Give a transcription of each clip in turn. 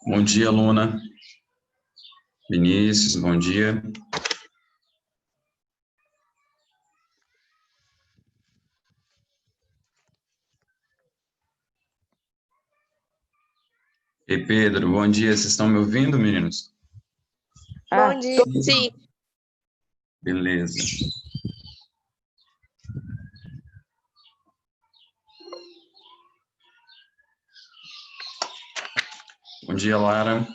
Bom dia, Luna. Vinícius, bom dia. E Pedro, bom dia. Vocês estão me ouvindo, meninos? Bom dia. Sim. Beleza. Bom dia, Lara.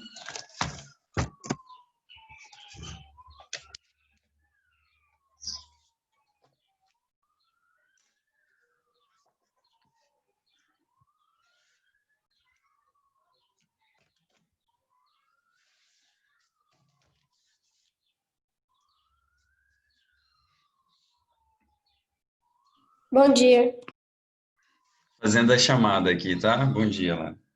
Bom dia. Fazendo a chamada aqui, tá? Bom dia, Lara.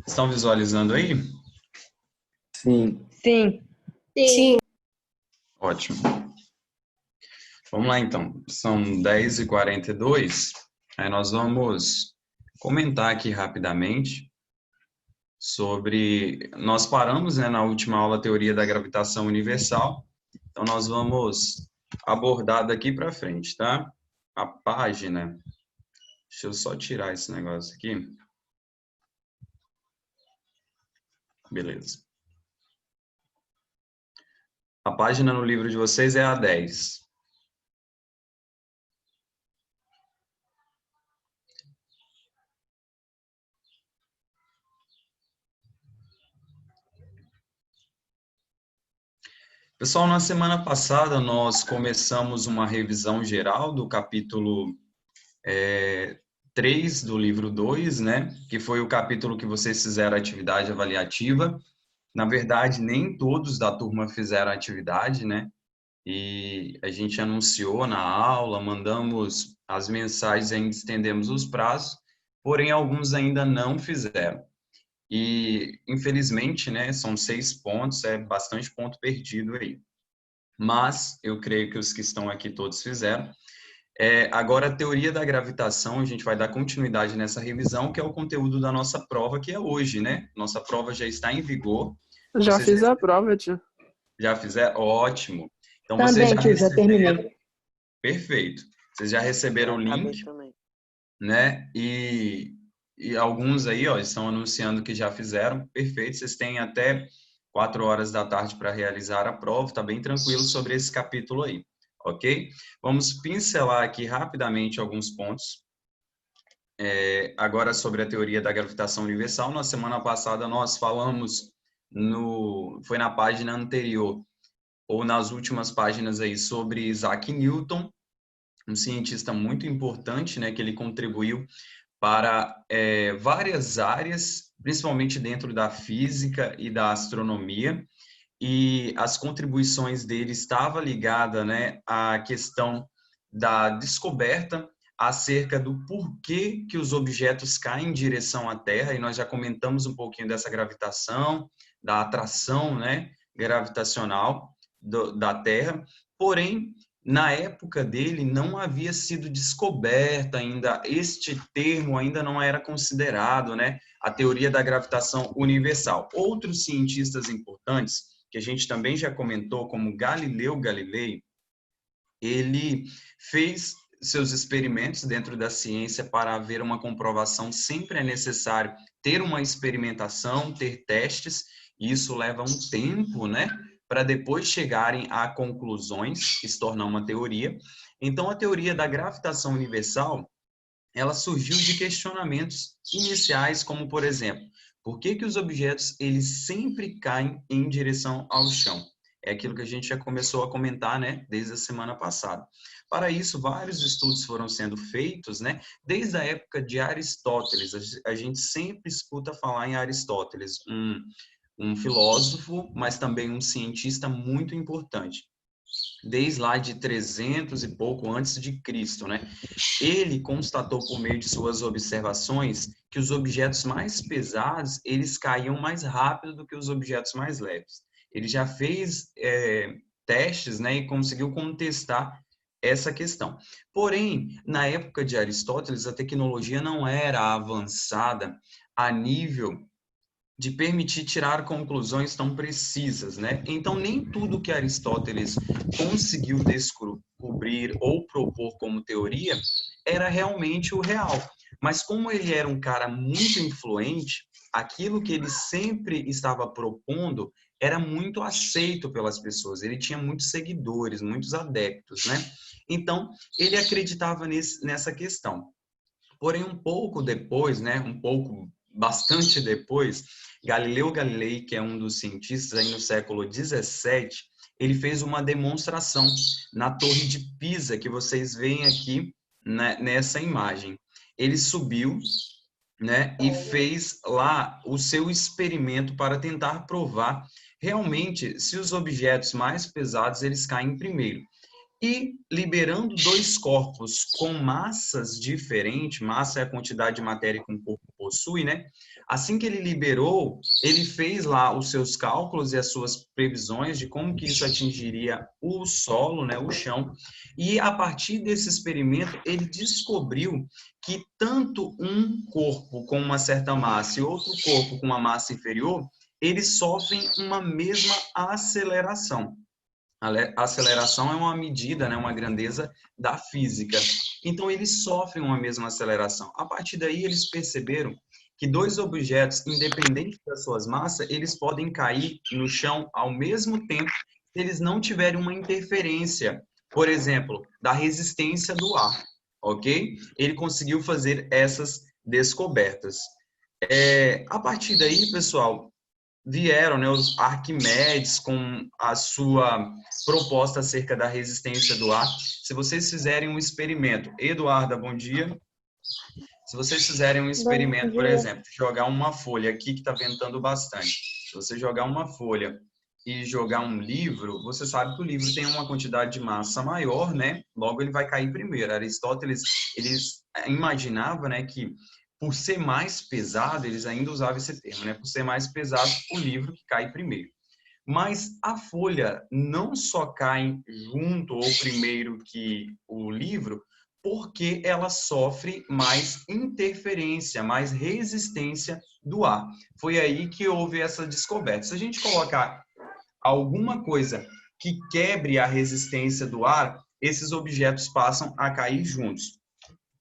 Estão visualizando aí? Sim. Sim. Sim. Ótimo. Vamos lá, então. São 10h42. Aí nós vamos comentar aqui rapidamente sobre... Nós paramos, né, na última aula, a teoria da gravitação universal. Então, nós vamos abordar daqui para frente, tá? A página... Deixa eu só tirar esse negócio aqui. Beleza. A página no livro de vocês é a 10. Pessoal, na semana passada nós começamos uma revisão geral do capítulo 3 do livro 2, né? Que foi o capítulo que vocês fizeram a atividade avaliativa. Na verdade, nem todos da turma fizeram a atividade, né? E a gente anunciou na aula, mandamos as mensagens, ainda estendemos os prazos, porém alguns ainda não fizeram. E, infelizmente, né, são 6 pontos, é bastante ponto perdido aí. mas eu creio que os que estão aqui todos fizeram. Agora, a teoria da gravitação, a gente vai dar continuidade nessa revisão, que é o conteúdo da nossa prova, que é hoje, né? Nossa prova já está em vigor. Já Vocês fiz a prova, tio. já fizeram? Ótimo. Então, Também, vocês já tio, já receberam. terminei. Perfeito. Vocês já receberam o link, né? E alguns aí, ó, estão anunciando que já fizeram. Perfeito. Vocês têm até 4 horas da tarde para realizar a prova. Está bem tranquilo sobre esse capítulo aí, ok? Vamos pincelar aqui rapidamente alguns pontos. Agora sobre a teoria da gravitação universal. Na semana passada nós falamos foi na página anterior ou nas últimas páginas aí sobre Isaac Newton, um cientista muito importante, né, que ele contribuiu para várias áreas, principalmente dentro da física e da astronomia, e as contribuições dele estavam ligadas, né, à questão da descoberta acerca do porquê que os objetos caem em direção à Terra, e nós já comentamos um pouquinho dessa gravitação, da atração, né, gravitacional da Terra, porém, na época dele não havia sido descoberta ainda, este termo ainda não era considerado, né, a teoria da gravitação universal. Outros cientistas importantes, que a gente também já comentou, como Galileu Galilei, ele fez seus experimentos dentro da ciência para haver uma comprovação. Sempre é necessário ter uma experimentação, ter testes, e isso leva um tempo, né, para depois chegarem a conclusões, que se torna uma teoria. Então, a teoria da gravitação universal, ela surgiu de questionamentos iniciais, como, por exemplo, por que que os objetos eles sempre caem em direção ao chão? É aquilo que a gente já começou a comentar, né, desde a semana passada. Para isso, vários estudos foram sendo feitos, né, desde a época de Aristóteles. A gente sempre escuta falar em Aristóteles, um filósofo, mas também um cientista muito importante, desde lá de 300 e pouco antes de Cristo, né? Ele constatou por meio de suas observações que os objetos mais pesados, eles caíam mais rápido do que os objetos mais leves. Ele já fez testes, né, e conseguiu contestar essa questão. Porém, na época de Aristóteles, a tecnologia não era avançada a nível de permitir tirar conclusões tão precisas, né? Então, nem tudo que Aristóteles conseguiu descobrir ou propor como teoria era realmente o real. Mas como ele era um cara muito influente, aquilo que ele sempre estava propondo era muito aceito pelas pessoas. Ele tinha muitos seguidores, muitos adeptos, né? Então, ele acreditava nessa questão. Porém, um pouco depois, né, bastante depois, Galileu Galilei, que é um dos cientistas aí no século 17, ele fez uma demonstração na Torre de Pisa, que vocês veem aqui, né, nessa imagem. Ele subiu, né, e fez lá o seu experimento para tentar provar realmente se os objetos mais pesados eles caem primeiro. E liberando dois corpos com massas diferentes, massa é a quantidade de matéria que um corpo possui, né? Assim que ele liberou, ele fez lá os seus cálculos e as suas previsões de como que isso atingiria o solo, né, o chão. E a partir desse experimento, ele descobriu que tanto um corpo com uma certa massa e outro corpo com uma massa inferior, eles sofrem uma mesma aceleração. A aceleração é uma medida, né, uma grandeza da física. Então, eles sofrem uma mesma aceleração. A partir daí, eles perceberam que dois objetos, independente das suas massas, eles podem cair no chão ao mesmo tempo se eles não tiverem uma interferência, por exemplo, da resistência do ar, ok? Ele conseguiu fazer essas descobertas. A partir daí, pessoal, vieram, né, os Arquimedes com a sua proposta acerca da resistência do ar. Se vocês fizerem um experimento, Eduarda, bom dia. Se vocês fizerem um experimento, por exemplo, jogar uma folha aqui que está ventando bastante. Se você jogar uma folha e jogar um livro, você sabe que o livro tem uma quantidade de massa maior, né? Logo ele vai cair primeiro. Aristóteles, ele imaginava, né, que por ser mais pesado, eles ainda usavam esse termo, né? Por ser mais pesado, o livro que cai primeiro. Mas a folha não só cai junto ou primeiro que o livro, porque ela sofre mais interferência, mais resistência do ar. Foi aí que houve essa descoberta. Se a gente colocar alguma coisa que quebre a resistência do ar, esses objetos passam a cair juntos.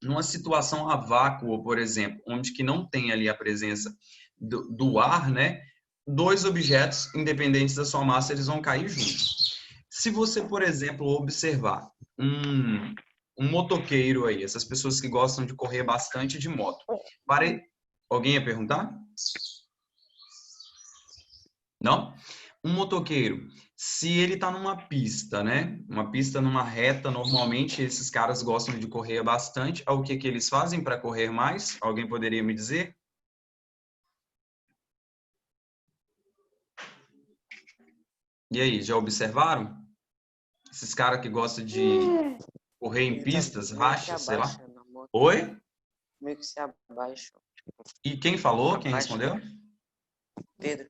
Numa situação a vácuo, por exemplo, onde que não tem ali a presença do ar, né? Dois objetos, independentes da sua massa, eles vão cair juntos. Se você, por exemplo, observar um motoqueiro aí, essas pessoas que gostam de correr bastante de moto. Alguém ia perguntar? Não? Um motoqueiro, se ele está numa pista, né? Uma pista numa reta, normalmente esses caras gostam de correr bastante. O que que eles fazem para correr mais? Alguém poderia me dizer? E aí, já observaram? Esses caras que gostam de correr em pistas, rachas, sei lá. Oi? Meio que se abaixa. E quem falou? Quem respondeu? Pedro.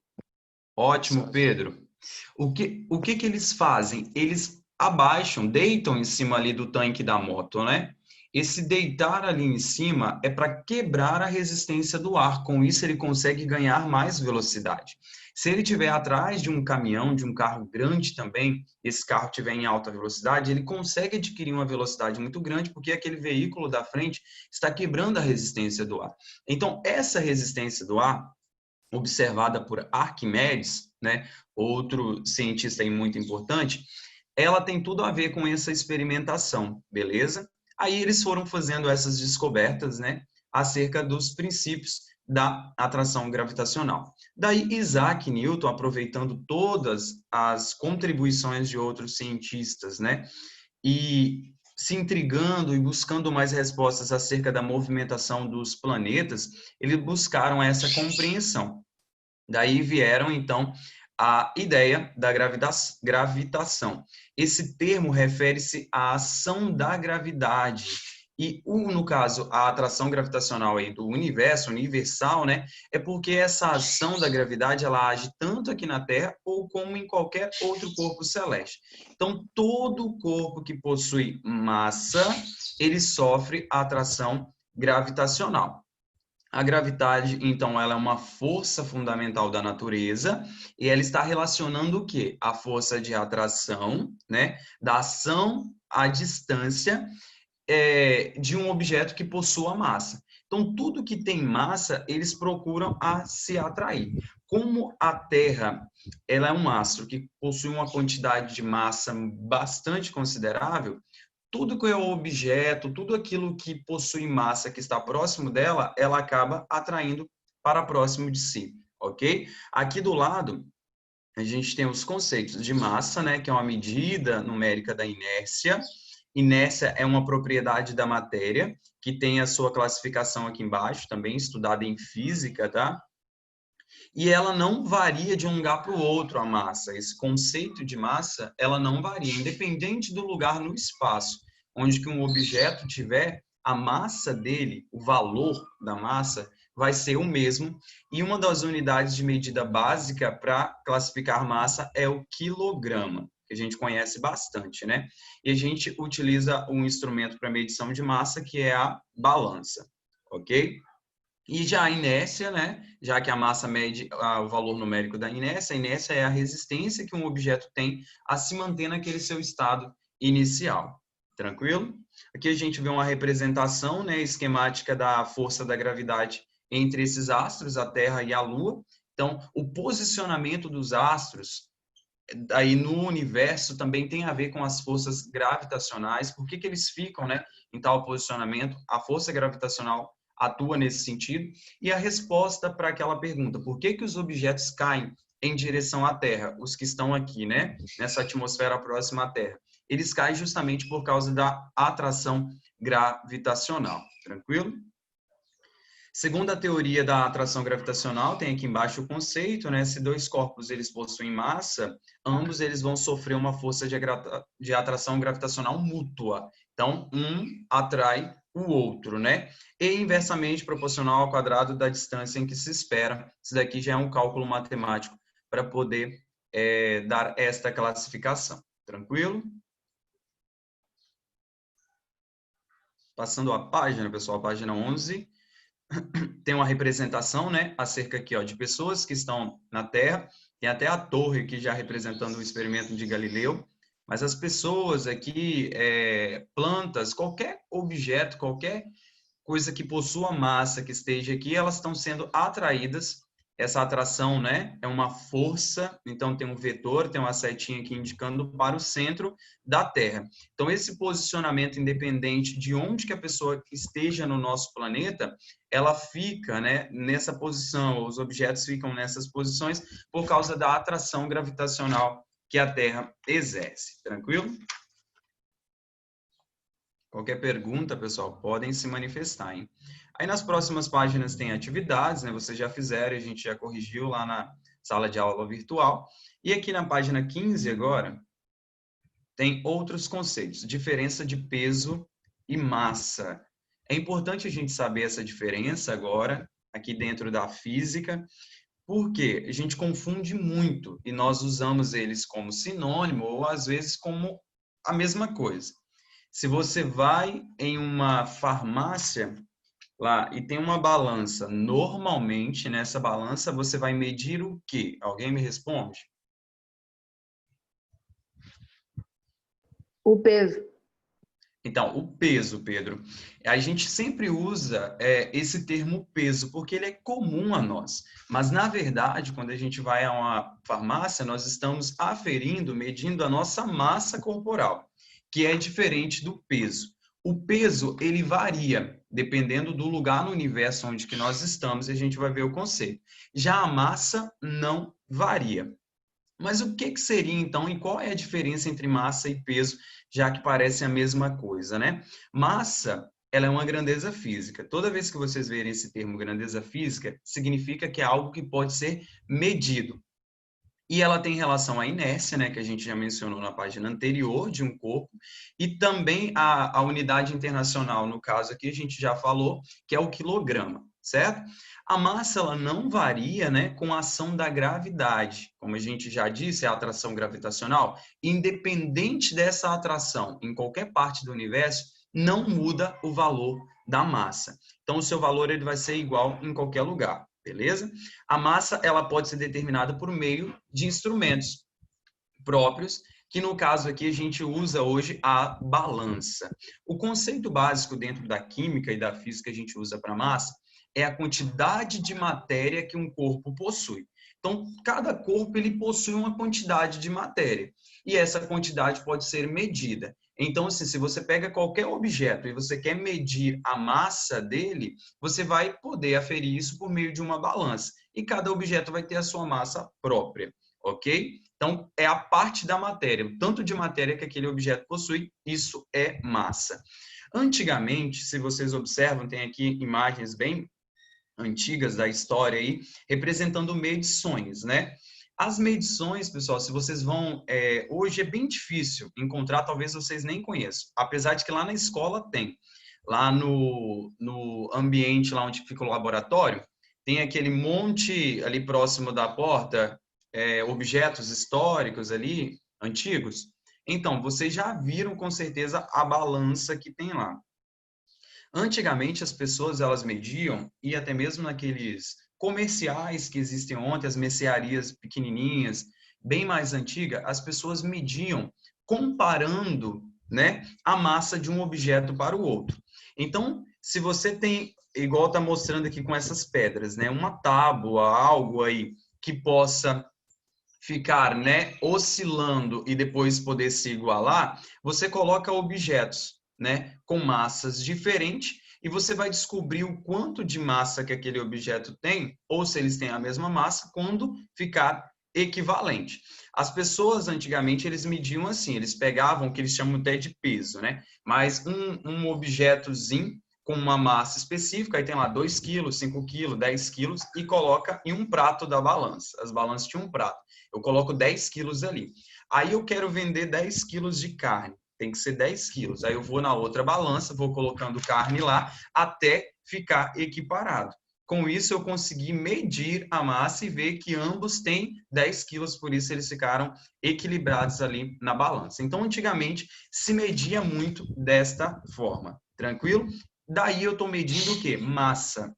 Ótimo, Pedro. O que que eles fazem? Eles abaixam, deitam em cima ali do tanque da moto, né? Esse deitar ali em cima é para quebrar a resistência do ar. Com isso, ele consegue ganhar mais velocidade. Se ele estiver atrás de um caminhão, de um carro grande também, esse carro estiver em alta velocidade, ele consegue adquirir uma velocidade muito grande, porque aquele veículo da frente está quebrando a resistência do ar. Então, essa resistência do ar, observada por Arquimedes, né, outro cientista aí muito importante, ela tem tudo a ver com essa experimentação, beleza? Aí eles foram fazendo essas descobertas, né, acerca dos princípios da atração gravitacional. Daí Isaac Newton, aproveitando todas as contribuições de outros cientistas, né, e se intrigando e buscando mais respostas acerca da movimentação dos planetas, eles buscaram essa compreensão. Daí vieram, então, a ideia da gravitação. Esse termo refere-se à ação da gravidade. E, no caso, a atração gravitacional aí do universo, universal, né, é porque essa ação da gravidade, ela age tanto aqui na Terra ou como em qualquer outro corpo celeste. Então, todo corpo que possui massa, ele sofre a atração gravitacional. A gravidade, então, ela é uma força fundamental da natureza e ela está relacionando o quê? A força de atração, né, da ação à distância de um objeto que possua massa. Então, tudo que tem massa, eles procuram a se atrair. Como a Terra, ela é um astro que possui uma quantidade de massa bastante considerável, tudo que é objeto, tudo aquilo que possui massa que está próximo dela, ela acaba atraindo para próximo de si, ok? Aqui do lado, a gente tem os conceitos de massa, né, que é uma medida numérica da inércia. Inércia é uma propriedade da matéria, que tem a sua classificação aqui embaixo, também estudada em física, tá? E ela não varia de um lugar para o outro, a massa. Esse conceito de massa, ela não varia, independente do lugar no espaço. Onde que um objeto tiver, a massa dele, o valor da massa, vai ser o mesmo. E uma das unidades de medida básica para classificar massa é o quilograma, que a gente conhece bastante, né? E a gente utiliza um instrumento para medição de massa, que é a balança, ok? E já a inércia, né? Já que a massa mede o valor numérico da inércia, a inércia é a resistência que um objeto tem a se manter naquele seu estado inicial. Tranquilo? Aqui a gente vê uma representação, né, esquemática da força da gravidade entre esses astros, a Terra e a Lua. Então, o posicionamento dos astros aí no universo também tem a ver com as forças gravitacionais. Por que que eles ficam, né, em tal posicionamento? A força gravitacional atua nesse sentido. E a resposta para aquela pergunta, por que que os objetos caem em direção à Terra, os que estão aqui, né, nessa atmosfera próxima à Terra? Eles caem justamente por causa da atração gravitacional. Tranquilo? Segundo a teoria da atração gravitacional, tem aqui embaixo o conceito, né? Se dois corpos eles possuem massa, ambos eles vão sofrer uma força de atração gravitacional mútua. Então, um atrai o outro, né? E inversamente proporcional ao quadrado da distância em que se espera. Isso daqui já é um cálculo matemático para poder dar esta classificação. Tranquilo? Passando a página, pessoal, a página 11, tem uma representação, né, acerca aqui, ó, de pessoas que estão na Terra. Tem até a torre aqui já representando o experimento de Galileu. Mas as pessoas aqui, plantas, qualquer objeto, qualquer coisa que possua massa que esteja aqui, elas estão sendo atraídas. Essa atração, né, é uma força, então tem um vetor, tem uma setinha aqui indicando para o centro da Terra. Então, esse posicionamento, independente de onde que a pessoa esteja no nosso planeta, ela fica, né, nessa posição, os objetos ficam nessas posições por causa da atração gravitacional que a Terra exerce. Tranquilo? Qualquer pergunta, pessoal, podem se manifestar, hein? Aí nas próximas páginas tem atividades, né? Vocês já fizeram, a gente já corrigiu lá na sala de aula virtual. E aqui na página 15 agora, tem outros conceitos. Diferença de peso e massa. É importante a gente saber essa diferença agora, aqui dentro da física, porque a gente confunde muito e nós usamos eles como sinônimo ou às vezes como a mesma coisa. Se você vai em uma farmácia lá e tem uma balança, normalmente nessa balança você vai medir o quê? Alguém me responde? O peso. Então, o peso, Pedro. A gente sempre usa esse termo peso porque ele é comum a nós. Mas, na verdade, quando a gente vai a uma farmácia, nós estamos aferindo, medindo a nossa massa corporal, que é diferente do peso. O peso, ele varia, dependendo do lugar no universo onde que nós estamos, e a gente vai ver o conceito. Já a massa não varia. Mas o que seria, então, e qual é a diferença entre massa e peso, já que parecem a mesma coisa, né? Massa, ela é uma grandeza física. Toda vez que vocês verem esse termo grandeza física, significa que é algo que pode ser medido. E ela tem relação à inércia, né, que a gente já mencionou na página anterior, de um corpo, e também a unidade internacional, no caso aqui a gente já falou, que é o quilograma, certo? A massa, ela não varia, né, com a ação da gravidade. Como a gente já disse, é a atração gravitacional. Independente dessa atração, em qualquer parte do universo, não muda o valor da massa. Então, o seu valor ele vai ser igual em qualquer lugar. Beleza? A massa ela pode ser determinada por meio de instrumentos próprios, que no caso aqui a gente usa hoje a balança. O conceito básico dentro da química e da física que a gente usa para massa é a quantidade de matéria que um corpo possui. Então, cada corpo ele possui uma quantidade de matéria e essa quantidade pode ser medida. Então, assim, se você pega qualquer objeto e você quer medir a massa dele, você vai poder aferir isso por meio de uma balança. E cada objeto vai ter a sua massa própria, ok? Então, é a parte da matéria, o tanto de matéria que aquele objeto possui, isso é massa. Antigamente, se vocês observam, tem aqui imagens bem antigas da história aí, representando medições, né? As medições, pessoal, se vocês vão... hoje é bem difícil encontrar, talvez vocês nem conheçam, apesar de que lá na escola tem. Lá no ambiente, lá onde fica o laboratório, tem aquele monte ali próximo da porta, objetos históricos ali, antigos. Então, vocês já viram com certeza a balança que tem lá. Antigamente, as pessoas elas mediam, e até mesmo naqueles comerciais que existem ontem, as mercearias pequenininhas, bem mais antiga, as pessoas mediam comparando, né, a massa de um objeto para o outro. Então, se você tem, igual está mostrando aqui com essas pedras, né, uma tábua, algo aí que possa ficar, né, oscilando e depois poder se igualar, você coloca objetos, né, com massas diferentes e você vai descobrir o quanto de massa que aquele objeto tem, ou se eles têm a mesma massa, quando ficar equivalente. As pessoas, antigamente, eles mediam assim, eles pegavam o que eles chamam até de peso, né? Mas um objetozinho com uma massa específica, aí tem lá 2 quilos, 5 quilos, 10 quilos, e coloca em um prato da balança. As balanças tinham um prato. Eu coloco 10 quilos ali. Aí eu quero vender 10 quilos de carne. Tem que ser 10 quilos. Aí eu vou na outra balança, vou colocando carne lá, até ficar equiparado. Com isso, eu consegui medir a massa e ver que ambos têm 10 quilos, por isso eles ficaram equilibrados ali na balança. Então, antigamente, se media muito desta forma, tranquilo? Daí eu estou medindo o quê? Massa.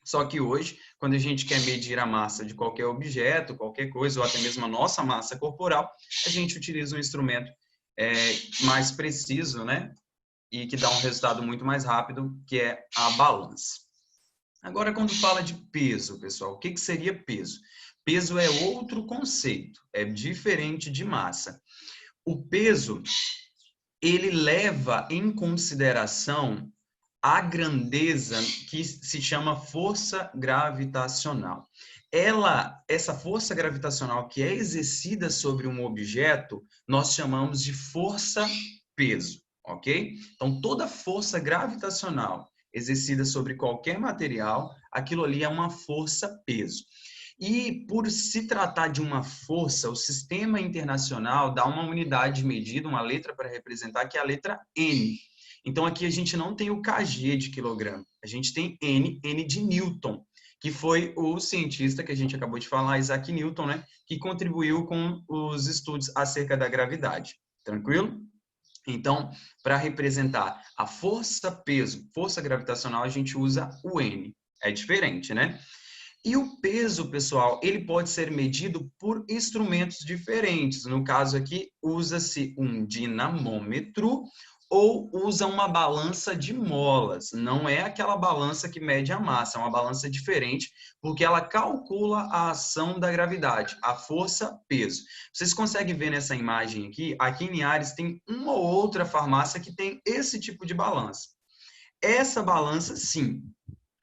Só que hoje, quando a gente quer medir a massa de qualquer objeto, qualquer coisa, ou até mesmo a nossa massa corporal, a gente utiliza um instrumento mais preciso, né? E que dá um resultado muito mais rápido, que é a balança. Agora, quando fala de peso, pessoal, o que seria peso? Peso é outro conceito, é diferente de massa. O peso, ele leva em consideração a grandeza que se chama força gravitacional. Essa força gravitacional que é exercida sobre um objeto, nós chamamos de força-peso, ok? Então, toda força gravitacional exercida sobre qualquer material, aquilo ali é uma força-peso. E por se tratar de uma força, o sistema internacional dá uma unidade de medida, uma letra para representar, que é a letra N. Então, aqui a gente não tem o kg de quilograma, a gente tem N de Newton, que foi o cientista que a gente acabou de falar, Isaac Newton, né, que contribuiu com os estudos acerca da gravidade. Tranquilo? Então, para representar a força-peso, força gravitacional, a gente usa o N. É diferente, né? E o peso, pessoal, ele pode ser medido por instrumentos diferentes. No caso aqui, usa-se um dinamômetro ou usa uma balança de molas. Não é aquela balança que mede a massa, é uma balança diferente, porque ela calcula a ação da gravidade, a força-peso. Vocês conseguem ver nessa imagem aqui? Aqui em Linhares tem uma ou outra farmácia que tem esse tipo de balança. Essa balança, sim,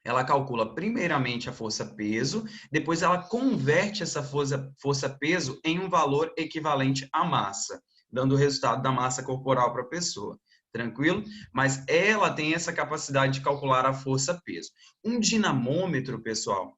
ela calcula primeiramente a força-peso, depois ela converte essa força-peso em um valor equivalente à massa, dando o resultado da massa corporal para a pessoa. Tranquilo? Mas ela tem essa capacidade de calcular a força-peso. Um dinamômetro, pessoal,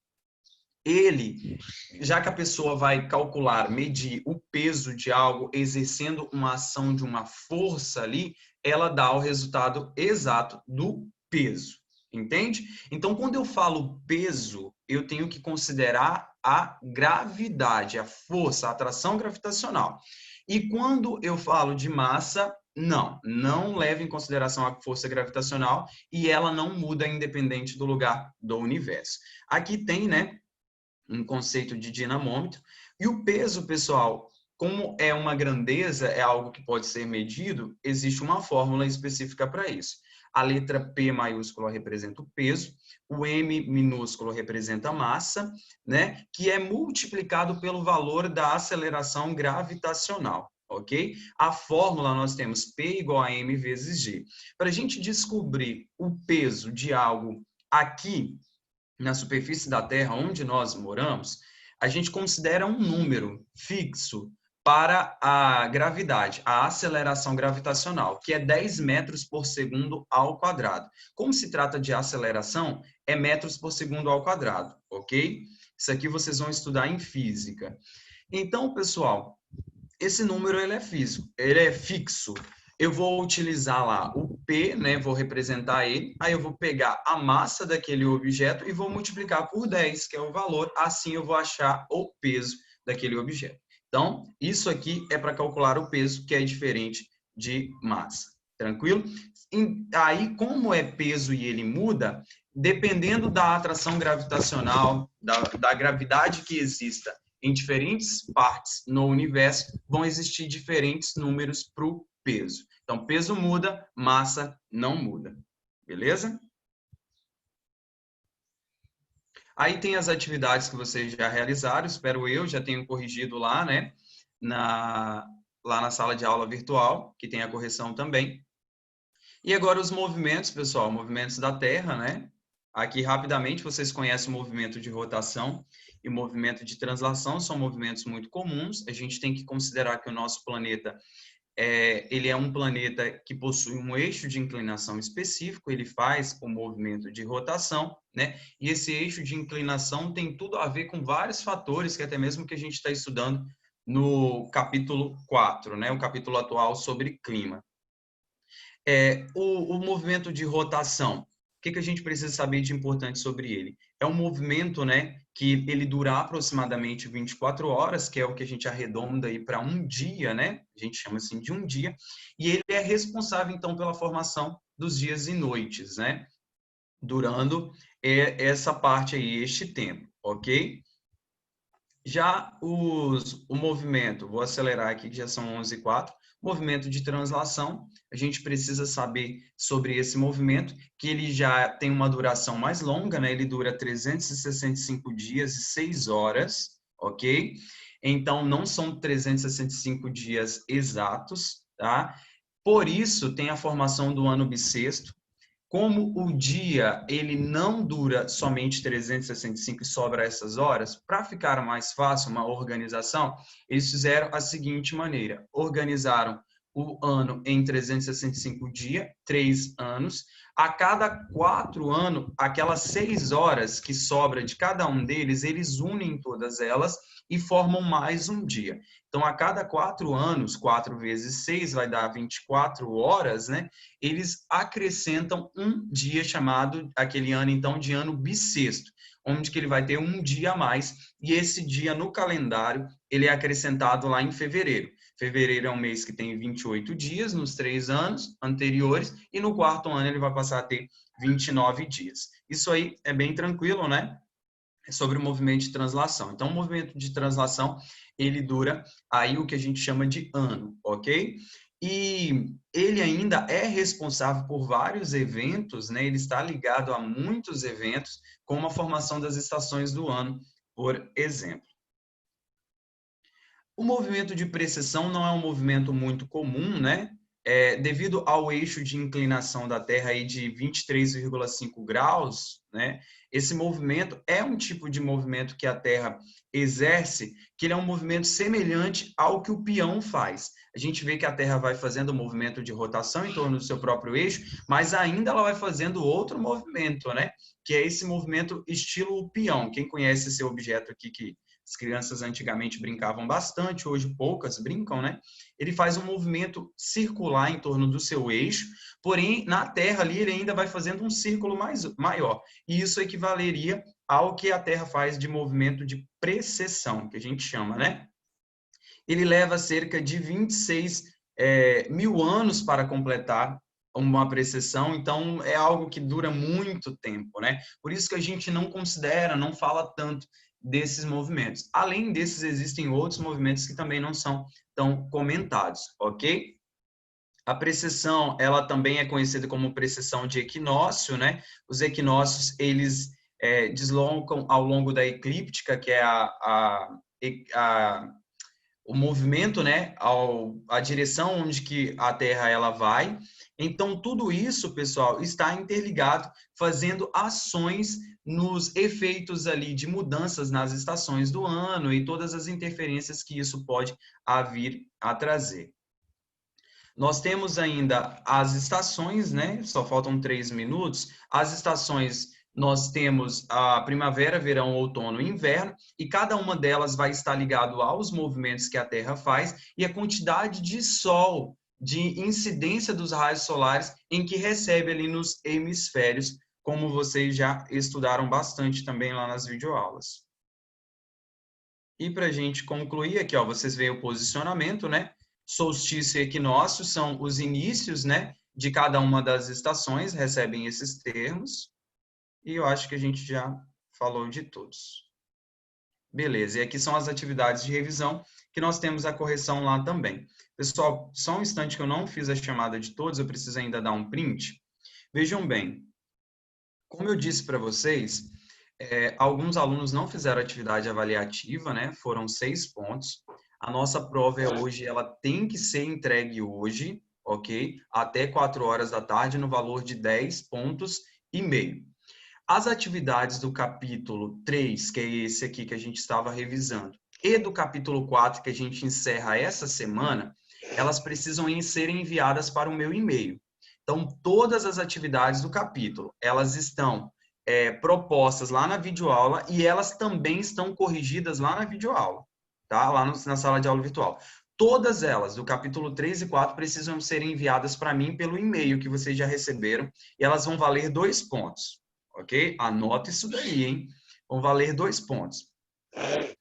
ele, já que a pessoa vai calcular, medir o peso de algo exercendo uma ação de uma força ali, ela dá o resultado exato do peso. Entende? Então, quando eu falo peso, eu tenho que considerar a gravidade, a força, a atração gravitacional. E quando eu falo de massa, não leva em consideração a força gravitacional e ela não muda independente do lugar do universo. Aqui tem, né, um conceito de dinamômetro. E o peso, pessoal, como é uma grandeza, é algo que pode ser medido, existe uma fórmula específica para isso. A letra P maiúscula representa o peso, o M minúsculo representa a massa, né, que é multiplicado pelo valor da aceleração gravitacional, ok? A fórmula nós temos P igual a M vezes G. Para a gente descobrir o peso de algo aqui, na superfície da Terra, onde nós moramos, a gente considera um número fixo para a gravidade, a aceleração gravitacional, que é 10 metros por segundo ao quadrado. Como se trata de aceleração, é metros por segundo ao quadrado, ok? Isso aqui vocês vão estudar em física. Então, pessoal, esse número ele é fixo. Eu vou utilizar lá o P, né? Vou representar ele. Aí eu vou pegar a massa daquele objeto e vou multiplicar por 10, que é o valor. Assim eu vou achar o peso daquele objeto. Então, isso aqui é para calcular o peso, que é diferente de massa. Tranquilo? Aí, como é peso e ele muda, dependendo da atração gravitacional, da gravidade que exista em diferentes partes no universo, vão existir diferentes números para o peso. Então, peso muda, massa não muda. Beleza? Aí tem as atividades que vocês já realizaram, espero eu, já tenho corrigido lá, né? Lá na sala de aula virtual, que tem a correção também. E agora os movimentos, pessoal, movimentos da Terra, né? Aqui, rapidamente, vocês conhecem o movimento de rotação e o movimento de translação, são movimentos muito comuns. A gente tem que considerar que o nosso planeta ele é um planeta que possui um eixo de inclinação específico, ele faz o movimento de rotação, né? E esse eixo de inclinação tem tudo a ver com vários fatores, que até mesmo que a gente está estudando no capítulo 4, né? O capítulo atual sobre clima. O movimento de rotação, o que a gente precisa saber de importante sobre ele? é um movimento, né, que ele dura aproximadamente 24 horas, que é o que a gente arredonda aí para um dia, né? A gente chama assim de um dia, e ele é responsável então pela formação dos dias e noites, né? Durando essa parte aí, este tempo, ok? Já o movimento, vou acelerar aqui que já são 11h04, movimento de translação, a gente precisa saber sobre esse movimento, que ele já tem uma duração mais longa, né? Ele dura 365 dias e 6 horas, ok? Então, não são 365 dias exatos, tá? Por isso, tem a formação do ano bissexto. Como o dia ele não dura somente 365 e sobra essas horas, para ficar mais fácil uma organização, eles fizeram a seguinte maneira: organizaram o ano em 365 dias, 3 anos. A cada 4 anos, aquelas 6 horas que sobra de cada um deles, eles unem todas elas e formam mais um dia. Então, a cada 4 anos, 4 vezes 6 vai dar 24 horas, né? Eles acrescentam um dia chamado, aquele ano, então, de ano bissexto, onde que ele vai ter um dia a mais, e esse dia no calendário, ele é acrescentado lá em fevereiro. Fevereiro é um mês que tem 28 dias nos 3 anos anteriores, e no 4º ano ele vai passar a ter 29 dias. Isso aí é bem tranquilo, né? É sobre o movimento de translação. Então, o movimento de translação, ele dura aí o que a gente chama de ano, ok? E ele ainda é responsável por vários eventos, né? Ele está ligado a muitos eventos, como a formação das estações do ano, por exemplo. O movimento de precessão não é um movimento muito comum, né? Devido ao eixo de inclinação da Terra aí de 23,5 graus, né? Esse movimento é um tipo de movimento que a Terra exerce, que ele é um movimento semelhante ao que o peão faz. A gente vê que a Terra vai fazendo um movimento de rotação em torno do seu próprio eixo, mas ainda ela vai fazendo outro movimento, né? Que é esse movimento estilo peão. Quem conhece esse objeto aqui que as crianças antigamente brincavam bastante, hoje poucas brincam, né? Ele faz um movimento circular em torno do seu eixo, porém, na Terra ali, ele ainda vai fazendo um círculo maior. E isso equivaleria ao que a Terra faz de movimento de precessão, que a gente chama, né? Ele leva cerca de 26 mil anos para completar uma precessão, então é algo que dura muito tempo, né? Por isso que a gente não considera, não fala tanto desses movimentos. Além desses, existem outros movimentos que também não são tão comentados, ok? A precessão, ela também é conhecida como precessão de equinócio, né? Os equinócios, eles deslocam ao longo da eclíptica, que é o movimento, né? A direção onde que a Terra ela vai. Então, tudo isso, pessoal, está interligado, fazendo ações nos efeitos ali de mudanças nas estações do ano e todas as interferências que isso pode vir a trazer. Nós temos ainda as estações, né? Só faltam 3 minutos. As estações, nós temos a primavera, verão, outono e inverno, e cada uma delas vai estar ligado aos movimentos que a Terra faz e a quantidade de sol, de incidência dos raios solares em que recebe ali nos hemisférios, como vocês já estudaram bastante também lá nas videoaulas. E para a gente concluir aqui, ó, vocês veem o posicionamento, né? Solstício e equinócio são os inícios, né, de cada uma das estações, recebem esses termos. E eu acho que a gente já falou de todos. Beleza, e aqui são as atividades de revisão, que nós temos a correção lá também. Pessoal, só um instante que eu não fiz a chamada de todos, eu preciso ainda dar um print. Vejam bem, como eu disse para vocês, alguns alunos não fizeram atividade avaliativa, né? Foram 6 pontos. A nossa prova é hoje, ela tem que ser entregue hoje, ok? Até 4 horas da tarde, no valor de 10,5 pontos. As atividades do capítulo 3, que é esse aqui que a gente estava revisando, e do capítulo 4, que a gente encerra essa semana, elas precisam ser enviadas para o meu e-mail. Então, todas as atividades do capítulo, elas estão propostas lá na videoaula e elas também estão corrigidas lá na videoaula, tá? Lá na sala de aula virtual. Todas elas, do capítulo 3 e 4, precisam ser enviadas para mim pelo e-mail que vocês já receberam e elas vão valer 2 pontos, ok? Anota isso daí, hein? vão valer 2 pontos.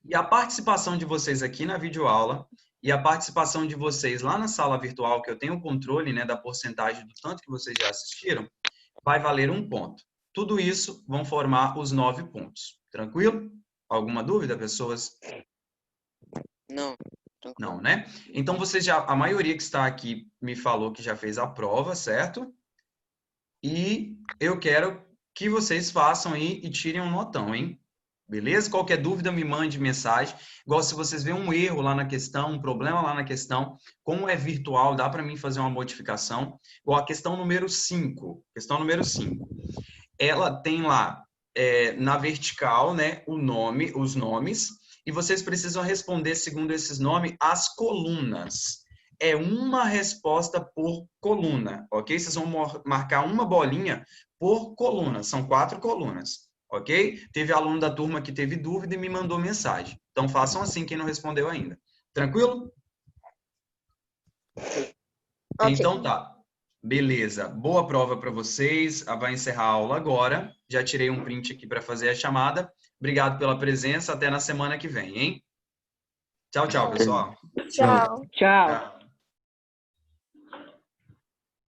E a participação de vocês aqui na videoaula e a participação de vocês lá na sala virtual, que eu tenho o controle, né, da porcentagem do tanto que vocês já assistiram, vai valer 1 ponto. Tudo isso vão formar os 9 pontos. Tranquilo? Alguma dúvida, pessoas? Não. Não, né? Então, vocês já, a maioria que está aqui me falou que já fez a prova, certo? E eu quero que vocês façam aí e tirem um notão, hein? Beleza? Qualquer dúvida, me mande mensagem. Igual se vocês verem um erro lá na questão, um problema lá na questão, como é virtual, dá para mim fazer uma modificação. Igual a questão número 5. Questão número 5. Ela tem lá, na vertical, né, o nome, os nomes, e vocês precisam responder, segundo esses nomes, as colunas. É uma resposta por coluna, ok? Vocês vão marcar uma bolinha por coluna. São 4 colunas. Ok? Teve aluno da turma que teve dúvida e me mandou mensagem. Então, façam assim quem não respondeu ainda. Tranquilo? Ok. Então, tá. Beleza. Boa prova para vocês. Vai encerrar a aula agora. Já tirei um print aqui para fazer a chamada. Obrigado pela presença. Até na semana que vem, hein? Tchau, tchau, pessoal. Tchau. Tchau.